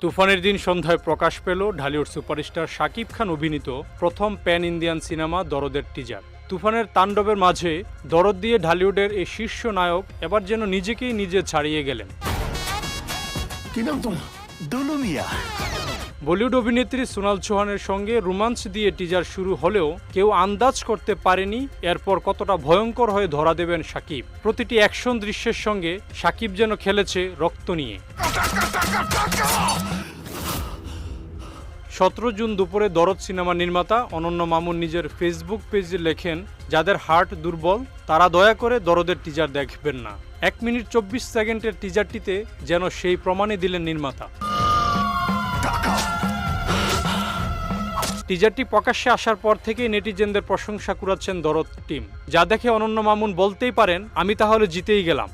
তুফানের দিন সন্ধ্যায় প্রকাশ পেল ঢালিউড সুপারস্টার শাকিব খান অভিনীত প্রথম প্যান ইন্ডিয়ান সিনেমা দরদের টিজার। তুফানের তাণ্ডবের মাঝে দরদ দিয়ে ঢালিউডের এই শীর্ষ নায়ক এবার যেন নিজেকেই নিজে ছাড়িয়ে গেলেন। কি নাম তোমার? দুলু মিয়া। বলিউড অভিনেত্রী সোনাল চৌহানের সঙ্গে রোমান্স দিয়ে টিজার শুরু হলেও কেউ আন্দাজ করতে পারেনি এরপর কতটা ভয়ঙ্কর হয়ে ধরা দেবেন শাকিব। প্রতিটি অ্যাকশন দৃশ্যের সঙ্গে শাকিব যেন খেলেছে রক্ত নিয়ে। 17 জুন দুপুরে দরদ সিনেমা নির্মাতা অনন্য মামুন নিজের ফেসবুক পেজে লেখেন, যাদের হার্ট দুর্বল তারা দয়া করে দরদের টিজার দেখবেন না। 1 মিনিট 24 সেকেন্ডের টিজারটিতে যেন সেই প্রমাণই দিলেন নির্মাতা। টিজারটি প্রকাশ্যে আসার পর থেকেই নেটিজেনদের প্রশংসা কুড়াচ্ছেন দরদ টিম, যা দেখে অনন্য মামুন বলতেই পারেন, আমি তাহলে জিতেই গেলাম।